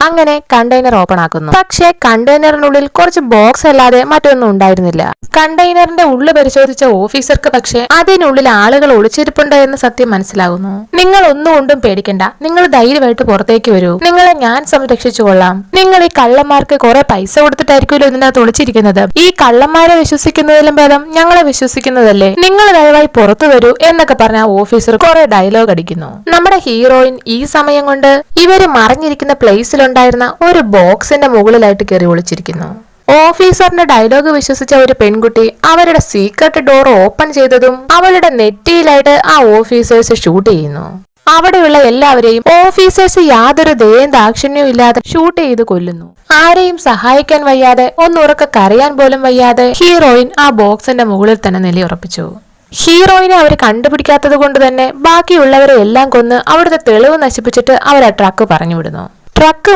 അങ്ങനെ container open ആക്കുന്നു. പക്ഷേ കണ്ടെയ്നറിനുള്ളിൽ കുറച്ച് ബോക്സ് അല്ലാതെ മറ്റൊന്നും ഉണ്ടായിരുന്നില്ല. കണ്ടെയ്നറിന്റെ ഉള്ളു പരിശോധിച്ച ഓഫീസർക്ക് പക്ഷേ അതിനുള്ളിൽ ആളുകൾ ഒളിച്ചിരിപ്പുണ്ട് എന്ന സത്യം മനസ്സിലാകുന്നു. നിങ്ങൾ ഒന്നുകൊണ്ടും പേടിക്കണ്ട, നിങ്ങൾ ധൈര്യമായിട്ട് പുറത്തേക്ക് വരൂ, നിങ്ങളെ ഞാൻ സംരക്ഷിച്ചു കൊള്ളാം. നിങ്ങൾ ഈ കള്ളന്മാർക്ക് കുറെ പൈസ കൊടുത്തിട്ടായിരിക്കുമല്ലോ ഇതിനകത്ത് ഒളിച്ചിരിക്കുന്നത്. ഈ കള്ളന്മാരെ വിശ്വസിക്കുന്നതിലും ഭേദം ഞങ്ങളെ വിശ്വസിക്കുന്നതല്ലേ, നിങ്ങൾ ദയവായി പുറത്തു വരൂ എന്നൊക്കെ പറഞ്ഞ ഓഫീസർ കുറെ ഡയലോഗ് അടിക്കുന്നു. നമ്മുടെ ഹീറോയിൻ ഈ സമയം കൊണ്ട് ഇവര് മറിഞ്ഞിരിക്കുന്ന പ്ലേസിലുണ്ടായിരുന്ന ഒരു ബോക്സിന്റെ മുകളിലായിട്ട് കയറി ഒളിച്ചിരിക്കുന്നു. ഓഫീസറിന്റെ ഡയലോഗ് വിശ്വസിച്ച ഒരു പെൺകുട്ടി അവരുടെ സീക്രട്ട് ഡോർ ഓപ്പൺ ചെയ്തതും അവളുടെ നെറ്റിയിലായിട്ട് ആ ഓഫീസേഴ്സ് ഷൂട്ട് ചെയ്യുന്നു. അവിടെയുള്ള എല്ലാവരെയും ഓഫീസേഴ്സ് യാതൊരു ദയയും ദാക്ഷിണ്യവും ഇല്ലാതെ ഷൂട്ട് ചെയ്ത് കൊല്ലുന്നു. ആരെയും സഹായിക്കാൻ വയ്യാതെ ഒന്നുറക്കെ കരയാൻ പോലും വയ്യാതെ ഹീറോയിൻ ആ ബോക്സിന്റെ മുകളിൽ തന്നെ നിലയുറപ്പിച്ചു. ഹീറോയിനെ അവർ കണ്ടുപിടിക്കാത്തത് കൊണ്ട് തന്നെ ബാക്കിയുള്ളവരെ എല്ലാം കൊന്ന് അവിടുത്തെ തെളിവ് നശിപ്പിച്ചിട്ട് അവർ ആ ട്രക്ക് പറഞ്ഞു വിടുന്നു. ട്രക്ക്